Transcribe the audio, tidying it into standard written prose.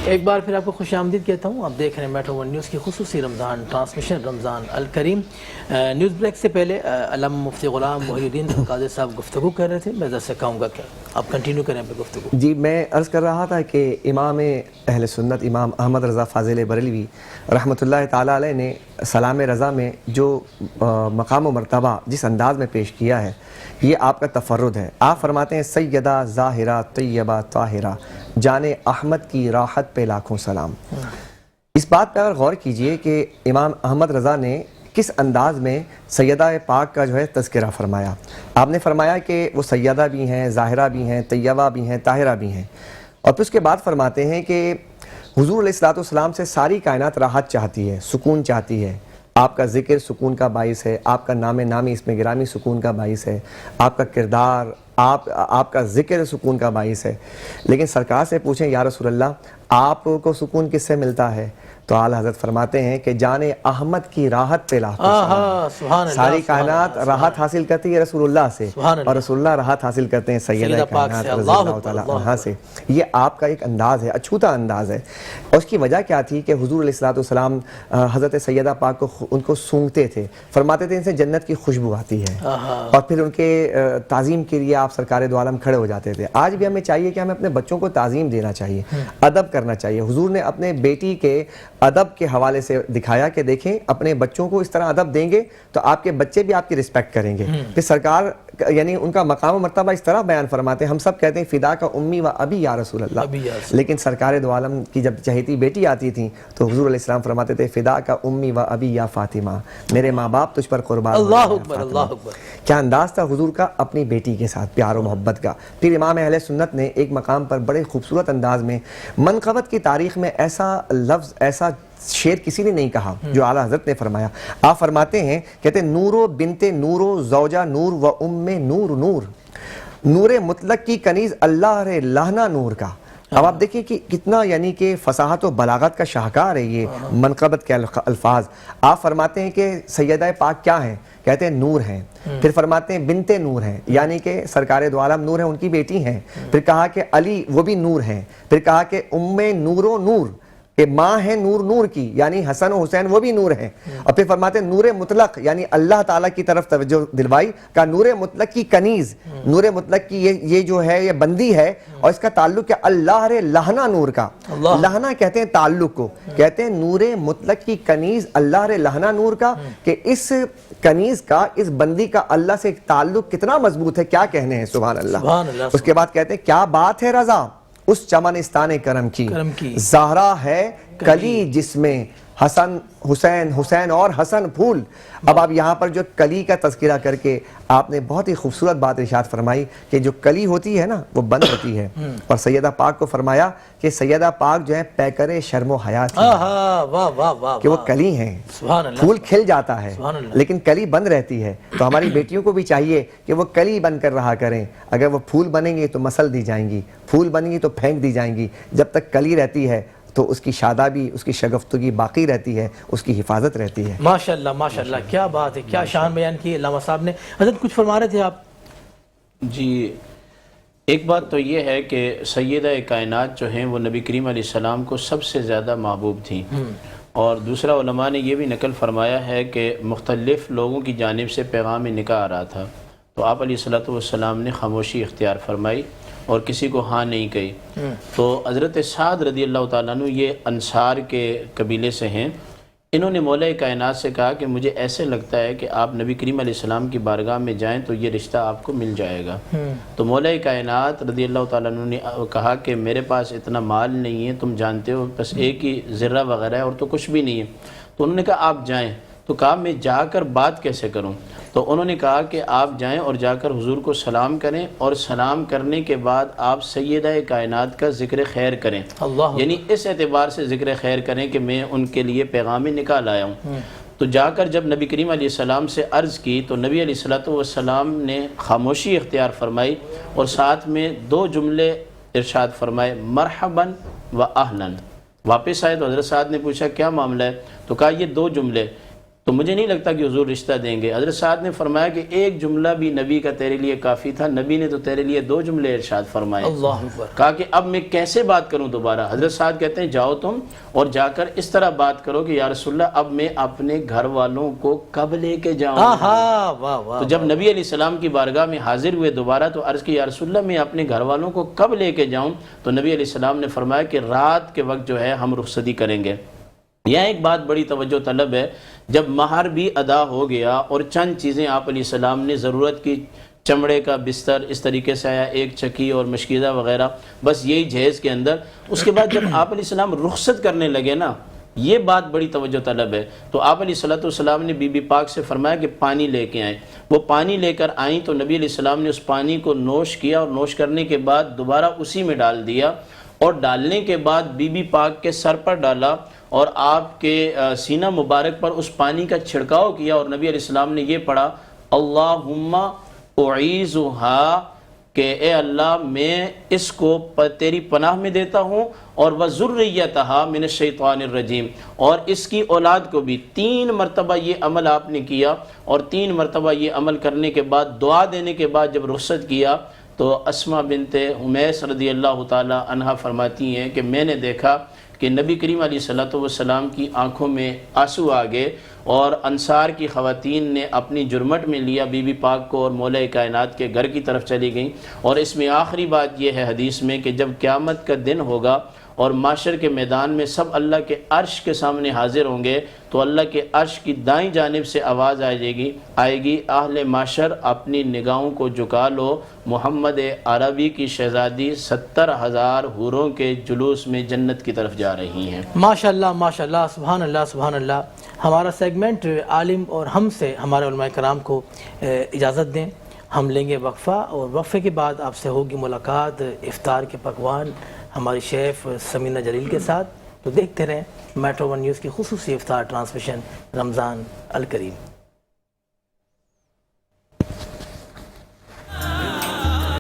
ایک بار پھر آپ کو خوش آمدید کہتا ہوں. آپ دیکھ رہے ہیں میٹرو ون نیوز کی خصوصی رمضان ٹرانسمیشن رمضان الکریم. نیوز بریک سے پہلے علامہ مفتی غلام محی الدین قادری صاحب گفتگو کر رہے تھے. میں ذرا سے کہوں گا کہ آپ کنٹینیو کریں اپنی گفتگو. جی میں عرض کر رہا تھا کہ امام اہل سنت امام احمد رضا فاضل بریلوی رحمۃ اللہ تعالیٰ علیہ نے سلام رضا میں جو مقام و مرتبہ جس انداز میں پیش کیا ہے یہ آپ کا تفرد ہے. آپ فرماتے ہیں سیدہ ظاہرہ طیبہ طاہرہ جان احمد کی راحت پہ لاکھوں سلام. اس بات پہ اگر غور کیجئے کہ امام احمد رضا نے کس انداز میں سیدہ پاک کا جو ہے تذکرہ فرمایا. آپ نے فرمایا کہ وہ سیدہ بھی ہیں، ظاہرہ بھی ہیں، طیبہ بھی ہیں، طاہرہ بھی ہیں، اور پھر اس کے بعد فرماتے ہیں کہ حضور علیہ الصلوۃ سے ساری کائنات راحت چاہتی ہے، سکون چاہتی ہے. آپ کا ذکر سکون کا باعث ہے، آپ کا نام نامی اس میں گرامی سکون کا باعث ہے، آپ کا کردار آپ کا ذکر سکون کا باعث ہے. لیکن سرکار سے پوچھیں یا رسول اللہ آپ کو سکون کس سے ملتا ہے؟ تو اعلی حضرت فرماتے ہیں کہ جان احمد کی راحت پہ لاکھوں سلام. ساری کائنات راحت حاصل کرتی ہے رسول اللہ سے، اور رسول اللہ راحت حاصل کرتے ہیں سیدہ کائنات رضی اللہ تعالیٰ عنہا سے. یہ آپ کا ایک انداز ہے، اچھوتا انداز ہے. اور اس کی وجہ کیا تھی کہ حضور علیہ السلام حضرت سیدہ پاک کو ان کو سونگتے تھے، فرماتے تھے ان سے جنت کی خوشبو آتی ہے، اور پھر ان کے تعظیم کے لیے آپ سرکار دو عالم کھڑے ہو جاتے تھے. آج بھی ہمیں چاہیے کہ ہمیں اپنے بچوں کو تعظیم دینا چاہیے، ادب کرنا چاہیے. حضور نے اپنے بیٹی کے ادب کے حوالے سے دکھایا کہ دیکھیں اپنے بچوں کو اس طرح ادب دیں گے تو آپ کے بچے بھی آپ کی رسپیکٹ کریں گے. پھر سرکار یعنی ان کا مقام و مرتبہ اس طرح بیان فرماتے ہیں. ہم سب کہتے ہیں فدا کا امی و ابی یا رسول اللہ، لیکن سرکار دو عالم کی جب چہیتی بیٹی آتی تھی تو حضور علیہ السلام فرماتے تھے فدا کا امی و ابی یا فاطمہ، میرے ماں باپ تجھ پر قربان. اللہ اکبر، اللہ اکبر. کیا انداز تھا حضور کا اپنی بیٹی کے ساتھ پیار و محبت کا. پھر امام اہل سنت نے ایک مقام پر بڑے خوبصورت انداز میں منقبت کی تاریخ میں ایسا لفظ ایسا شعر کسی نے نہیں کہا جو اعلیٰ حضرت نے فرمایا. آپ فرماتے ہیں کہتے ہیں نورو بنت نورو زوجہ نور و ام نور نور، نور مطلق کی کنیز اللہ رے لہنا نور کا. اب آپ دیکھیں کہ کتنا یعنی کہ فصاحت و بلاغت کا شاہکار ہے یہ منقبت کے الفاظ. آپ فرماتے ہیں کہ سیدہ پاک کیا ہیں؟ کہتے ہیں نور ہیں. پھر فرماتے ہیں بنت نور ہیں، یعنی کہ سرکار دو عالم نور ہیں، ان کی بیٹی ہیں. پھر کہا کہ علی وہ بھی نور ہیں. پھر کہا کہ ام نور و نور کہ ماں ہے نور نور کی، یعنی حسن و حسین وہ بھی نور ہیں. اور پھر فرماتے ہیں نور مطلق، یعنی اللہ تعالیٰ کی طرف توجہ دلوائی کا نور مطلق کی کنیز، نور مطلق کی یہ جو ہے یہ بندی ہے، اور اس کا تعلق ہے اللہ رے لہنا نور کا. لہنا کہتے ہیں تعلق کو، کہتے ہیں نور مطلق کی کنیز اللہ رے لہنا نور کا، کہ اس کنیز کا اس بندی کا اللہ سے تعلق کتنا مضبوط ہے کیا کہنے ہیں. سبحان اللہ. اس کے بعد کہتے ہیں کیا بات ہے رضا اس چمنستان کرم کی، زہرا ہے کلی جس میں حسن حسین حسین اور حسن پھول. اب آپ یہاں پر جو کلی کا تذکرہ کر کے آپ نے بہت ہی خوبصورت بات ارشاد فرمائی کہ جو کلی ہوتی ہے نا وہ بند ہوتی ہے، اور سیدہ پاک کو فرمایا کہ سیدہ پاک جو ہے پیکر شرم و حیا کہ وہ کلی ہیں. پھول کھل جاتا ہے لیکن کلی بند رہتی ہے. تو ہماری بیٹیوں کو بھی چاہیے کہ وہ کلی بن کر رہا کریں. اگر وہ پھول بنیں گے تو مسل دی جائیں گی، پھول بنیں گی تو پھینک دی جائیں گی. جب تک کلی رہتی ہے تو اس کی شادابی، اس کی شگفتگی باقی رہتی ہے، اس کی حفاظت رہتی ہے. ماشاءاللہ ماشاءاللہ، کیا بات ہے، کیا شان بیان کی علامہ صاحب نے. حضرت کچھ فرما رہے تھے آپ؟ جی ایک بات تو یہ ہے کہ سیدہ کائنات جو ہیں وہ نبی کریم علیہ السلام کو سب سے زیادہ محبوب تھیں. اور دوسرا علماء نے یہ بھی نقل فرمایا ہے کہ مختلف لوگوں کی جانب سے پیغام نکاح آ رہا تھا تو آپ علیہ السلام نے خاموشی اختیار فرمائی اور کسی کو ہاں نہیں کہی. تو حضرت سعد رضی اللہ تعالیٰ عنہ یہ انصار کے قبیلے سے ہیں. انہوں نے مولا کائنات سے کہا کہ مجھے ایسے لگتا ہے کہ آپ نبی کریم علیہ السلام کی بارگاہ میں جائیں تو یہ رشتہ آپ کو مل جائے گا. تو مولا کائنات رضی اللہ تعالیٰ عنہ نے کہا کہ میرے پاس اتنا مال نہیں ہے، تم جانتے ہو بس ایک ہی ذرہ وغیرہ ہے اور تو کچھ بھی نہیں ہے. تو انہوں نے کہا آپ جائیں. تو کہا میں جا کر بات کیسے کروں؟ تو انہوں نے کہا کہ آپ جائیں اور جا کر حضور کو سلام کریں، اور سلام کرنے کے بعد آپ سیدہ کائنات کا ذکر خیر کریں. یعنی اس اعتبار سے ذکر خیر کریں کہ میں ان کے لیے پیغام نکاح لایا ہوں. تو جا کر جب نبی کریم علیہ السلام سے عرض کی تو نبی علیہ السلام نے خاموشی اختیار فرمائی اور ساتھ میں 2 جملے ارشاد فرمائے، مرحباً و اہلاً. واپس آئے تو حضرت سعد نے پوچھا کیا معاملہ ہے؟ تو کہا یہ 2 جملے، تو مجھے نہیں لگتا کہ حضور رشتہ دیں گے۔ حضرت سعد نے فرمایا کہ ایک جملہ بھی نبی کا تیرے لیے کافی تھا، نبی نے تو تیرے لیے 2 جملے ارشاد فرمائے۔ اللہ اکبر۔ کہا کہ اب میں کیسے بات کروں دوبارہ؟ حضرت سعد کہتے ہیں جاؤ تم اور جا کر اس طرح بات کرو کہ یا رسول اللہ اب میں اپنے گھر والوں کو کب لے کے جاؤں؟ واہ واہ۔ تو جب نبی علیہ السلام کی بارگاہ میں حاضر ہوئے دوبارہ تو عرض کی یا رسول اللہ میں اپنے گھر والوں کو کب لے کے جاؤں؟ تو نبی علیہ السلام نے فرمایا کہ رات کے وقت جو ہے ہم رخصتی کریں گے۔ یہاں ایک بات بڑی توجہ طلب ہے، جب مہر بھی ادا ہو گیا اور چند چیزیں آپ علیہ السلام نے ضرورت کی، چمڑے کا بستر اس طریقے سے آیا، ایک چکی اور مشکیزہ وغیرہ، بس یہی جہیز کے اندر، اس کے بعد جب آپ علیہ السلام رخصت کرنے لگے نا، یہ بات بڑی توجہ طلب ہے، تو آپ علیہ السلام نے بی بی پاک سے فرمایا کہ پانی لے کے آئیں۔ وہ پانی لے کر آئیں تو نبی علیہ السلام نے اس پانی کو نوش کیا اور نوش کرنے کے بعد دوبارہ اسی میں ڈال دیا، اور ڈالنے کے بعد بی بی پاک کے سر پر ڈالا اور آپ کے سینہ مبارک پر اس پانی کا چھڑکاؤ کیا، اور نبی علیہ السلام نے یہ پڑھا اللہم اعیذھا، کہ اے اللہ میں اس کو تیری پناہ میں دیتا ہوں، اور وذریتھا من الشیطان الرجیم، اور اس کی اولاد کو بھی۔ 3 مرتبہ یہ عمل آپ نے کیا، اور 3 مرتبہ یہ عمل کرنے کے بعد دعا دینے کے بعد جب رخصت کیا تو اسماء بنت امیس رضی اللہ تعالی عنہا فرماتی ہیں کہ میں نے دیکھا کہ نبی کریم علیہ السلام کی آنکھوں میں آنسو آ گئے، اور انصار کی خواتین نے اپنی جرمٹ میں لیا بی بی پاک کو اور مولا کائنات کے گھر کی طرف چلی گئیں۔ اور اس میں آخری بات یہ ہے حدیث میں کہ جب قیامت کا دن ہوگا اور معاشر کے میدان میں سب اللہ کے عرش کے سامنے حاضر ہوں گے تو اللہ کے عرش کی دائیں جانب سے آواز آئے گی اہل معاشر اپنی نگاہوں کو جھکا لو، محمد عربی کی شہزادی 70,000 حوروں کے جلوس میں جنت کی طرف جا رہی ہیں۔ ماشاءاللہ ماشاءاللہ، سبحان اللہ سبحان اللہ۔ ہمارا سیگمنٹ عالم اور ہم سے ہمارے علماء کرام کو اجازت دیں، ہم لیں گے وقفہ، اور وقفے کے بعد آپ سے ہوگی ملاقات افطار کے پکوان ہماری شیف سمینہ جلیل کے ساتھ۔ تو دیکھتے رہیں میٹرو ون نیوز کی خصوصی افطار ٹرانسمیشن رمضان الکریم۔